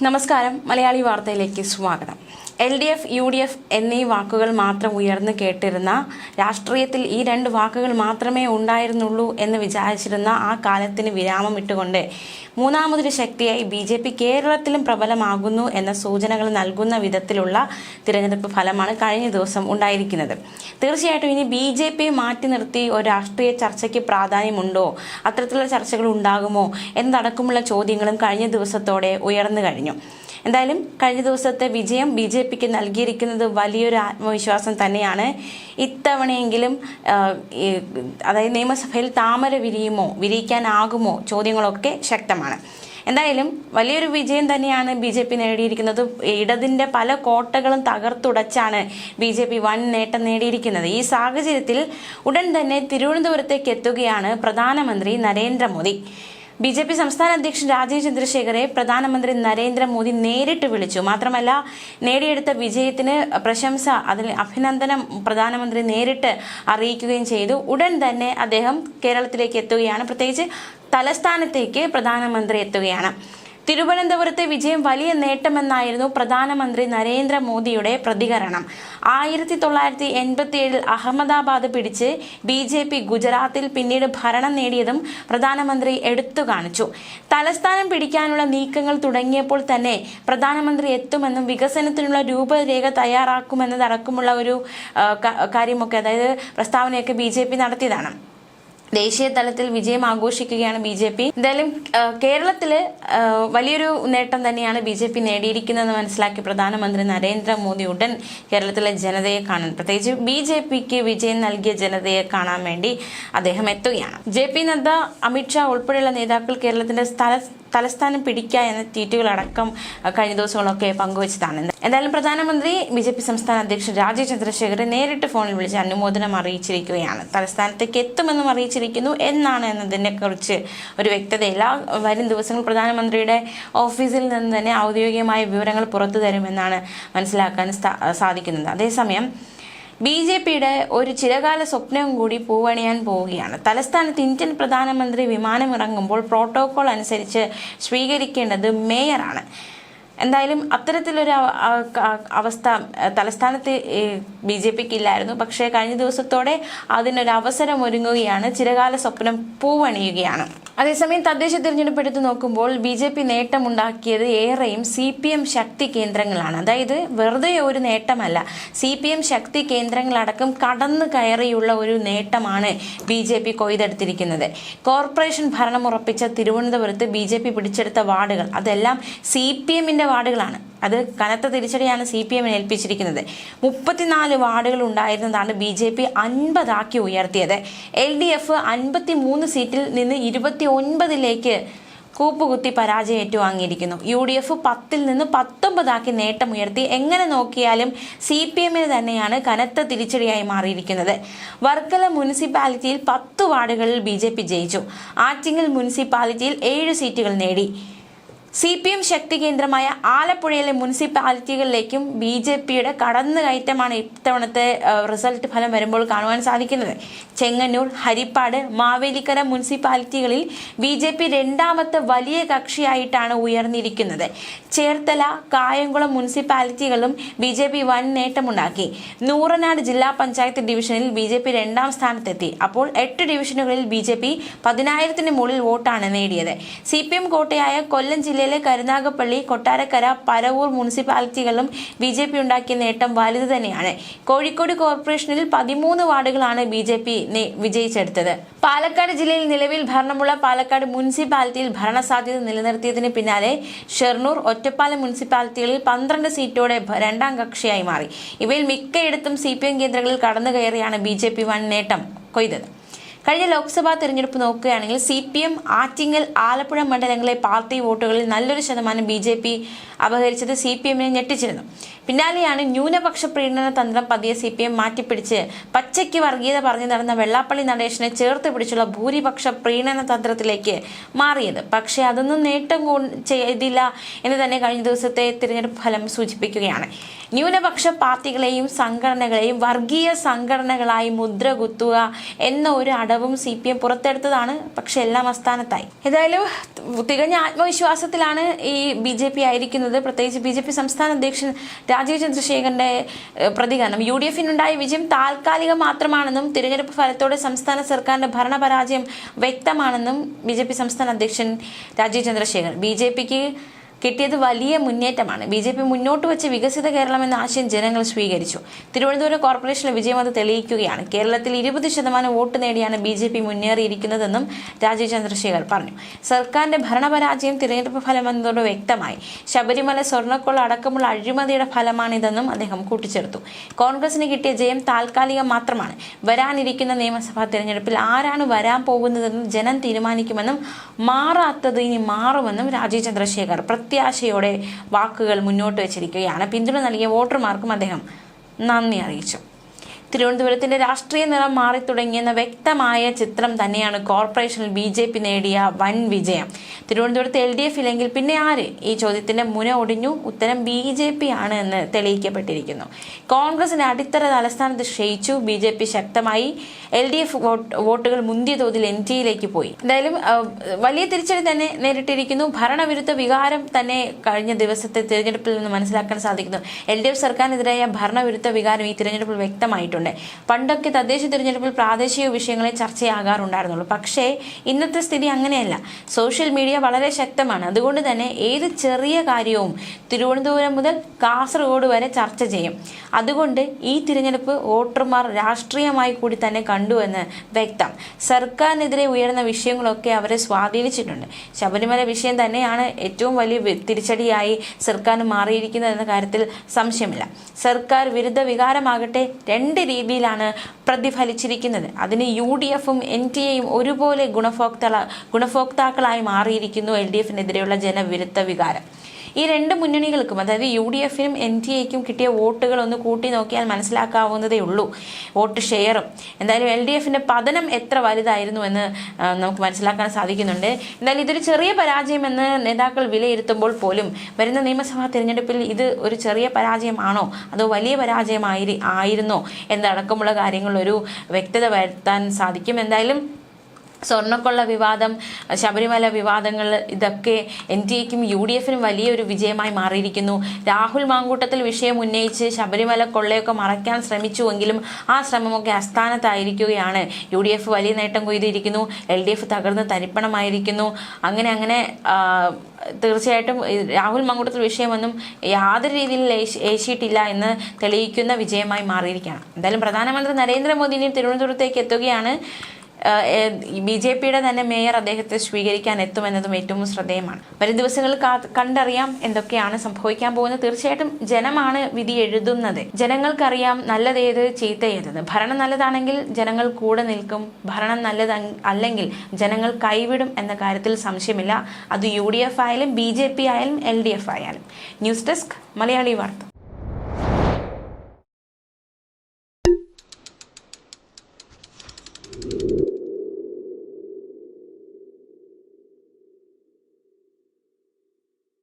നമസ്കാരം. മലയാളി വാർത്തയിലേക്ക് സ്വാഗതം. LDF, UDF എന്നീ വാക്കുകൾ മാത്രം ഉയർന്നു കേട്ടിരുന്ന രാഷ്ട്രീയത്തിൽ ഈ രണ്ട് വാക്കുകൾ മാത്രമേ ഉണ്ടായിരുന്നുള്ളൂ എന്ന് വിചാരിച്ചിരുന്ന ആ കാലത്തിന് വിരാമം ഇട്ടുകൊണ്ട് മൂന്നാമതൊരു ശക്തിയായി BJP കേരളത്തിലും പ്രബലമാകുന്നു എന്ന സൂചനകൾ നൽകുന്ന വിധത്തിലുള്ള തിരഞ്ഞെടുപ്പ് ഫലമാണ് കഴിഞ്ഞ ദിവസം ഉണ്ടായിരിക്കുന്നത്. തീർച്ചയായിട്ടും ഇനി BJP മാറ്റി നിർത്തി ഒരു രാഷ്ട്രീയ ചർച്ചയ്ക്ക് പ്രാധാന്യമുണ്ടോ, അത്തരത്തിലുള്ള ചർച്ചകൾ ഉണ്ടാകുമോ എന്നതടക്കമുള്ള ചോദ്യങ്ങളും കഴിഞ്ഞ ദിവസത്തോടെ ഉയർന്നു കഴിഞ്ഞു. എന്തായാലും കഴിഞ്ഞ ദിവസത്തെ വിജയം BJPക്ക് നൽകിയിരിക്കുന്നത് വലിയൊരു ആത്മവിശ്വാസം തന്നെയാണ്. ഇത്തവണയെങ്കിലും അതായത് നിയമസഭയിൽ താമര വിരിയിക്കാനാകുമോ ചോദ്യങ്ങളൊക്കെ ശക്തമാണ്. എന്തായാലും വലിയൊരു വിജയം തന്നെയാണ് BJP നേടിയിരിക്കുന്നത്. ഇടതിൻ്റെ പല കോട്ടകളും തകർത്തുടച്ചാണ് BJP വൻ നേട്ടം നേടിയിരിക്കുന്നത്. ഈ സാഹചര്യത്തിൽ ഉടൻ തന്നെ തിരുവനന്തപുരത്തേക്ക് എത്തുകയാണ് പ്രധാനമന്ത്രി നരേന്ദ്രമോദി. BJP സംസ്ഥാന അധ്യക്ഷൻ രാജീവ് ചന്ദ്രശേഖരെ പ്രധാനമന്ത്രി നരേന്ദ്രമോദി നേരിട്ട് വിളിച്ചു. മാത്രമല്ല, നേടിയെടുത്ത വിജയത്തിന് പ്രശംസ, അതിൽ അഭിനന്ദനം പ്രധാനമന്ത്രി നേരിട്ട് അറിയിക്കുകയും ചെയ്തു. ഉടൻ തന്നെ അദ്ദേഹം കേരളത്തിലേക്ക് എത്തുകയാണ്. പ്രത്യേകിച്ച് തലസ്ഥാനത്തേക്ക് പ്രധാനമന്ത്രി എത്തുകയാണ്. തിരുവനന്തപുരത്തെ വിജയം വലിയ നേട്ടമെന്നായിരുന്നു പ്രധാനമന്ത്രി നരേന്ദ്രമോദിയുടെ പ്രതികരണം. 1987 അഹമ്മദാബാദ് പിടിച്ച് BJP ഗുജറാത്തിൽ പിന്നീട് ഭരണം നേടിയതും പ്രധാനമന്ത്രി എടുത്തു കാണിച്ചു. തലസ്ഥാനം പിടിക്കാനുള്ള നീക്കങ്ങൾ തുടങ്ങിയപ്പോൾ തന്നെ പ്രധാനമന്ത്രി എത്തുമെന്നും വികസനത്തിനുള്ള രൂപരേഖ തയ്യാറാക്കുമെന്നതടക്കമുള്ള ഒരു കാര്യമൊക്കെ, അതായത് പ്രസ്താവനയൊക്കെ BJP നടത്തിയതാണ്. ദേശീയ തലത്തിൽ വിജയം ആഘോഷിക്കുകയാണ് BJP. എന്തായാലും കേരളത്തില് വലിയൊരു നേട്ടം തന്നെയാണ് BJP നേടിയിരിക്കുന്നതെന്ന് മനസ്സിലാക്കി പ്രധാനമന്ത്രി നരേന്ദ്രമോദി ഉടൻ കേരളത്തിലെ ജനതയെ കാണാൻ, പ്രത്യേകിച്ച് BJPക്ക് വിജയം നൽകിയ ജനതയെ കാണാൻ വേണ്ടി അദ്ദേഹം എത്തുകയാണ്. JP നദ്ദ, അമിത്ഷാ ഉൾപ്പെടെയുള്ള നേതാക്കൾ കേരളത്തിന്റെ തലസ്ഥാനം പിടിക്കുക എന്ന ട്വീറ്റുകളടക്കം കഴിഞ്ഞ ദിവസങ്ങളൊക്കെ പങ്കുവച്ചതാണ്. എന്തായാലും പ്രധാനമന്ത്രി BJP സംസ്ഥാന അധ്യക്ഷൻ രാജീവ് ചന്ദ്രശേഖരെ നേരിട്ട് ഫോണിൽ വിളിച്ച് അനുമോദനം അറിയിച്ചിരിക്കുകയാണ്. തലസ്ഥാനത്തേക്ക് എത്തുമെന്നും അറിയിച്ചിരിക്കുന്നു. എന്നാണ് എന്നതിനെ കുറിച്ച് ഒരു വ്യക്തതയില്ല. വരും ദിവസങ്ങൾ പ്രധാനമന്ത്രിയുടെ ഓഫീസിൽ നിന്ന് തന്നെ ഔദ്യോഗികമായ വിവരങ്ങൾ പുറത്തു തരുമെന്നാണ് മനസ്സിലാക്കാൻ സാധിക്കുന്നത്. അതേസമയം BJPയുടെ ഒരു ചിരകാല സ്വപ്നവും കൂടി പൂവണിയാൻ പോവുകയാണ്. തലസ്ഥാനത്ത് ഇന്ത്യൻ പ്രധാനമന്ത്രി വിമാനമിറങ്ങുമ്പോൾ പ്രോട്ടോകോൾ അനുസരിച്ച് സ്വീകരിക്കേണ്ടത് മേയറാണ്. എന്തായാലും അത്തരത്തിലൊരു അവസ്ഥ തലസ്ഥാനത്ത് BJPക്ക് ഇല്ലായിരുന്നു. പക്ഷേ കഴിഞ്ഞ ദിവസത്തോടെ അതിനൊരു അവസരം ഒരുങ്ങുകയാണ്. ചിരകാല സ്വപ്നം പൂവണിയുകയാണ്. അതേസമയം തദ്ദേശ തിരഞ്ഞെടുപ്പ് എടുത്ത് നോക്കുമ്പോൾ BJP നേട്ടമുണ്ടാക്കിയത് ഏറെയും CPM ശക്തി കേന്ദ്രങ്ങളാണ്. അതായത് വെറുതെ ഒരു നേട്ടമല്ല, CPM ശക്തി കേന്ദ്രങ്ങളടക്കം കടന്നു കയറിയുള്ള ഒരു നേട്ടമാണ് BJP കൊയ്തെടുത്തിരിക്കുന്നത്. കോർപ്പറേഷൻ ഭരണം ഉറപ്പിച്ച തിരുവനന്തപുരത്ത് BJP പിടിച്ചെടുത്ത വാർഡുകൾ അതെല്ലാം CPMന്റെ വാർഡുകളാണ്. അത് കനത്ത തിരിച്ചടിയാണ് CPMനെ ഏൽപ്പിച്ചിരിക്കുന്നത്. 34 വാർഡുകൾ ഉണ്ടായിരുന്നതാണ് BJP 50 ഉയർത്തിയത്. LDF 53 സീറ്റിൽ നിന്ന് 29ലേക്ക് കൂപ്പുകുത്തി പരാജയം ഏറ്റുവാങ്ങിയിരിക്കുന്നു. UDF 10ൽ നിന്ന് 19 നേട്ടമുയർത്തി. എങ്ങനെ നോക്കിയാലും CPMന് തന്നെയാണ് കനത്ത തിരിച്ചടിയായി മാറിയിരിക്കുന്നത്. വർക്കല മുനിസിപ്പാലിറ്റിയിൽ 10 വാർഡുകളിൽ BJP ജയിച്ചു. ആറ്റിങ്ങൽ മുനിസിപ്പാലിറ്റിയിൽ 7 സീറ്റുകൾ നേടി. CPM ശക്തി കേന്ദ്രമായ ആലപ്പുഴയിലെ മുനിസിപ്പാലിറ്റികളിലേക്കും BJPയുടെ കടന്നുകയറ്റമാണ് ഇത്തവണത്തെ റിസൾട്ട് ഫലം വരുമ്പോൾ കാണുവാൻ സാധിക്കുന്നത്. ചെങ്ങന്നൂർ, ഹരിപ്പാട്, മാവേലിക്കര മുനിസിപ്പാലിറ്റികളിൽ BJP രണ്ടാമത്തെ വലിയ കക്ഷിയായിട്ടാണ് ഉയർന്നിരിക്കുന്നത്. ചേർത്തല, കായംകുളം മുനിസിപ്പാലിറ്റികളും BJP വൻ നേട്ടമുണ്ടാക്കി. നൂറനാട് ജില്ലാ പഞ്ചായത്ത് ഡിവിഷനിൽ BJP 2ാം സ്ഥാനത്തെത്തി. അപ്പോൾ 8 ഡിവിഷനുകളിൽ BJP 10,000-ന് മുകളിൽ വോട്ടാണ് നേടിയത്. CPM കോട്ടയായ കൊല്ലം ജില്ലയിലെ കരുനാഗപ്പള്ളി, കൊട്ടാരക്കര, പരവൂർ മുനിസിപ്പാലിറ്റികളും BJP ഉണ്ടാക്കിയ നേട്ടം വലുത് തന്നെയാണ്. കോഴിക്കോട് കോർപ്പറേഷനിൽ 13 വാർഡുകളാണ് BJP വിജയിച്ചെടുത്തത്. പാലക്കാട് ജില്ലയിൽ നിലവിൽ ഭരണമുള്ള പാലക്കാട് മുനിസിപ്പാലിറ്റിയിൽ ഭരണസാധ്യത നിലനിർത്തിയതിന് പിന്നാലെ ഷെർണൂർ, ഒറ്റപ്പാലം മുനിസിപ്പാലിറ്റികളിൽ 12 സീറ്റോടെ 2ാം കക്ഷിയായി മാറി. ഇവയിൽ മിക്കയിടത്തും CPM കേന്ദ്രങ്ങളിൽ കടന്നു കയറിയാണ് BJP വൻ നേട്ടം കൊയ്തത്. കഴിഞ്ഞ ലോക്സഭാ തെരഞ്ഞെടുപ്പ് നോക്കുകയാണെങ്കിൽ CPM ആറ്റിങ്ങൽ, ആലപ്പുഴ മണ്ഡലങ്ങളിലെ പാർട്ടി വോട്ടുകളിൽ നല്ലൊരു ശതമാനം BJP അപഹരിച്ചത് CPMനെ ഞെട്ടിച്ചിരുന്നു. പിന്നാലെയാണ് ന്യൂനപക്ഷ പ്രീണന തന്ത്രം പതിയെ CPM മാറ്റിപ്പിടിച്ച് പച്ചയ്ക്ക് വർഗീയത പറഞ്ഞു നടന്ന വെള്ളാപ്പള്ളി നടേശനെ ചേർത്ത് പിടിച്ചുള്ള ഭൂരിപക്ഷ പ്രീണന തന്ത്രത്തിലേക്ക് മാറിയത്. പക്ഷേ അതൊന്നും നേട്ടം ചെയ്തില്ല എന്ന് തന്നെ കഴിഞ്ഞ ദിവസത്തെ തിരഞ്ഞെടുപ്പ് ഫലം സൂചിപ്പിക്കുകയാണ്. ന്യൂനപക്ഷ പാർട്ടികളെയും സംഘടനകളെയും വർഗീയ സംഘടനകളായി മുദ്ര കുത്തുക എന്ന ഒരു നുണവും CPM പുറത്തെടുത്തതാണ്. പക്ഷെ എല്ലാം അസ്ഥാനത്തായി. ഏതായാലും തികഞ്ഞ ആത്മവിശ്വാസത്തിലാണ് ഈ BJP ആയിരിക്കുന്നത്. പ്രത്യേകിച്ച് BJP സംസ്ഥാന അധ്യക്ഷൻ രാജീവ് ചന്ദ്രശേഖരന്റെ പ്രതികരണം UDF-നുണ്ടായ വിജയം താൽക്കാലികം മാത്രമാണെന്നും തിരഞ്ഞെടുപ്പ് ഫലത്തോടെ സംസ്ഥാന സർക്കാരിന്റെ ഭരണപരാജയം വ്യക്തമാണെന്നും BJP സംസ്ഥാന അധ്യക്ഷൻ രാജീവ് ചന്ദ്രശേഖർ. BJPക്ക് കിട്ടിയത് വലിയ മുന്നേറ്റമാണ്. BJP മുന്നോട്ട് വെച്ച വികസിത കേരളം എന്ന ആശയം ജനങ്ങൾ സ്വീകരിച്ചു. തിരുവനന്തപുരം കോർപ്പറേഷനിലെ വിജയം അത് തെളിയിക്കുകയാണ്. കേരളത്തിൽ 20% വോട്ട് നേടിയാണ് BJP മുന്നേറിയിരിക്കുന്നതെന്നും രാജീവ് ചന്ദ്രശേഖർ പറഞ്ഞു. സർക്കാരിന്റെ ഭരണപരാജയം തിരഞ്ഞെടുപ്പ് ഫലം എന്നതോടെ വ്യക്തമായി. ശബരിമല സ്വർണ്ണക്കൊള്ള അടക്കമുള്ള അഴിമതിയുടെ ഫലമാണിതെന്നും അദ്ദേഹം കൂട്ടിച്ചേർത്തു. കോൺഗ്രസിന് കിട്ടിയ ജയം താൽക്കാലികം മാത്രമാണ്. വരാനിരിക്കുന്ന നിയമസഭാ തിരഞ്ഞെടുപ്പിൽ ആരാണ് വരാൻ പോകുന്നതെന്നും ജനം തീരുമാനിക്കുമെന്നും മാറാത്തത് ഇനി മാറുമെന്നും രാജീവ് ചന്ദ്രശേഖർ പ്രത്യാശയോടെ വാക്കുകൾ മുന്നോട്ട് വെച്ചിരിക്കുകയാണ്. പിന്തുണ നൽകിയ വോട്ടർമാർക്കും അദ്ദേഹം നന്ദി അറിയിച്ചു. തിരുവനന്തപുരത്തിന്റെ രാഷ്ട്രീയ നിറം മാറിത്തുടങ്ങിയെന്ന വ്യക്തമായ ചിത്രം തന്നെയാണ് കോർപ്പറേഷനിൽ BJP നേടിയ വൻ വിജയം. തിരുവനന്തപുരത്ത് LDF ഇല്ലെങ്കിൽ പിന്നെ ആര്? ഈ ചോദ്യത്തിന്റെ മുന ഒടിഞ്ഞു. ഉത്തരം BJP ആണ് എന്ന് തെളിയിക്കപ്പെട്ടിരിക്കുന്നു. കോൺഗ്രസിന്റെ അടിത്തറ തലസ്ഥാനത്ത് ക്ഷയിച്ചു. BJP ശക്തമായി. LDF വോട്ടുകൾ മുന്തിയ തോതിൽ NTയിലേക്ക് പോയി. എന്തായാലും വലിയ തിരിച്ചടി തന്നെ നേരിട്ടിരിക്കുന്നു. ഭരണവിരുദ്ധ വികാരം തന്നെ കഴിഞ്ഞ ദിവസത്തെ തിരഞ്ഞെടുപ്പിൽ നിന്ന് മനസ്സിലാക്കാൻ സാധിക്കുന്നു. LDF സർക്കാരിനെതിരായ ഭരണവിരുദ്ധ വികാരം ഈ തിരഞ്ഞെടുപ്പിൽ വ്യക്തമായിട്ടുണ്ട്. പണ്ടൊക്കെ തദ്ദേശ തിരഞ്ഞെടുപ്പിൽ പ്രാദേശിക വിഷയങ്ങളെ ചർച്ചയാകാറുണ്ടായിരുന്നുള്ളൂ. പക്ഷേ ഇന്നത്തെ സ്ഥിതി അങ്ങനെയല്ല. സോഷ്യൽ മീഡിയ വളരെ ശക്തമാണ്. അതുകൊണ്ട് തന്നെ ഏത് ചെറിയ കാര്യവും തിരുവനന്തപുരം മുതൽ കാസർഗോഡ് വരെ ചർച്ച ചെയ്യും. അതുകൊണ്ട് ഈ തിരഞ്ഞെടുപ്പ് വോട്ടർമാർ രാഷ്ട്രീയമായി കൂടി തന്നെ കണ്ടുവെന്ന് വ്യക്തം. സർക്കാരിനെതിരെ ഉയർന്ന വിഷയങ്ങളൊക്കെ അവരെ സ്വാധീനിച്ചിട്ടുണ്ട്. ശബരിമല വിഷയം തന്നെയാണ് ഏറ്റവും വലിയ തിരിച്ചടിയായി സർക്കാരിന് മാറിയിരിക്കുന്നതെന്ന കാര്യത്തിൽ സംശയമില്ല. സർക്കാർ വിരുദ്ധ വികാരമാകട്ടെ രണ്ട് രീതിയിലാണ് പ്രതിഫലിച്ചിരിക്കുന്നത്. അതിന് UDF-ഉം NTAയും ഒരുപോലെ ഗുണഭോക്താക്കളായി മാറിയിരിക്കുന്നു. LDF-നെതിരെയുള്ള ജനവിരുദ്ധ വികാരം ഈ രണ്ട് മുന്നണികൾക്കും, അതായത് UDF-നും NTAയ്ക്കും കിട്ടിയ വോട്ടുകൾ ഒന്ന് കൂട്ടി നോക്കിയാൽ മനസ്സിലാക്കാവുന്നതേ ഉള്ളൂ. വോട്ട് ഷെയറും എന്തായാലും LDF-ന്റെ പതനം എത്ര വലുതായിരുന്നു എന്ന് നമുക്ക് മനസ്സിലാക്കാൻ സാധിക്കുന്നുണ്ട്. എന്തായാലും ഇതൊരു ചെറിയ പരാജയമെന്ന് നേതാക്കൾ വിലയിരുത്തുമ്പോൾ പോലും വരുന്ന നിയമസഭാ തിരഞ്ഞെടുപ്പിൽ ഇത് ഒരു ചെറിയ പരാജയമാണോ അതോ വലിയ പരാജയമായിരുന്നോ എന്നടക്കമുള്ള കാര്യങ്ങളിൽ ഒരു വ്യക്തത വരുത്താൻ സാധിക്കും. എന്തായാലും സ്വർണ്ണക്കൊള്ള വിവാദം, ശബരിമല വിവാദങ്ങൾ, ഇതൊക്കെ NTAയ്ക്കും UDF-നും വലിയൊരു വിജയമായി മാറിയിരിക്കുന്നു. രാഹുൽ മാങ്കൂട്ടത്തിൽ വിഷയം ഉന്നയിച്ച് ശബരിമല കൊള്ളയൊക്കെ മറയ്ക്കാൻ ശ്രമിച്ചുവെങ്കിലും ആ ശ്രമമൊക്കെ അസ്ഥാനത്തായിരിക്കുകയാണ്. UDF വലിയ നേട്ടം കൊയ്തിരിക്കുന്നു. LDF തകർന്ന് തരിപ്പണമായിരിക്കുന്നു. അങ്ങനെ തീർച്ചയായിട്ടും രാഹുൽ മാങ്കൂട്ടത്തിൽ വിഷയമൊന്നും യാതൊരു രീതിയിൽ ഏശിയിട്ടില്ല എന്ന് തെളിയിക്കുന്ന വിജയമായി മാറിയിരിക്കുകയാണ്. എന്തായാലും പ്രധാനമന്ത്രി നരേന്ദ്രമോദി ഇനി തിരുവനന്തപുരത്തേക്ക് എത്തുകയാണ്. BJP-യുടെ തന്നെ മേയർ അദ്ദേഹത്തെ സ്വീകരിക്കാൻ എത്തുമെന്നതും ഏറ്റവും ശ്രദ്ധേയമാണ്. വരും ദിവസങ്ങളിൽ കണ്ടറിയാം എന്തൊക്കെയാണ് സംഭവിക്കാൻ പോകുന്നത്. തീർച്ചയായിട്ടും ജനമാണ് വിധി എഴുതുന്നത്. ജനങ്ങൾക്കറിയാം നല്ലതേത് ചീത്തയേതെന്ന്. ഭരണം നല്ലതാണെങ്കിൽ ജനങ്ങൾ കൂടെ നിൽക്കും. ഭരണം അല്ലെങ്കിൽ ജനങ്ങൾ കൈവിടും എന്ന കാര്യത്തിൽ സംശയമില്ല. അത് UDF ആയാലും BJP ആയാലും LDF ആയാലും. ന്യൂസ് ഡെസ്ക് മലയാളി വാർത്ത.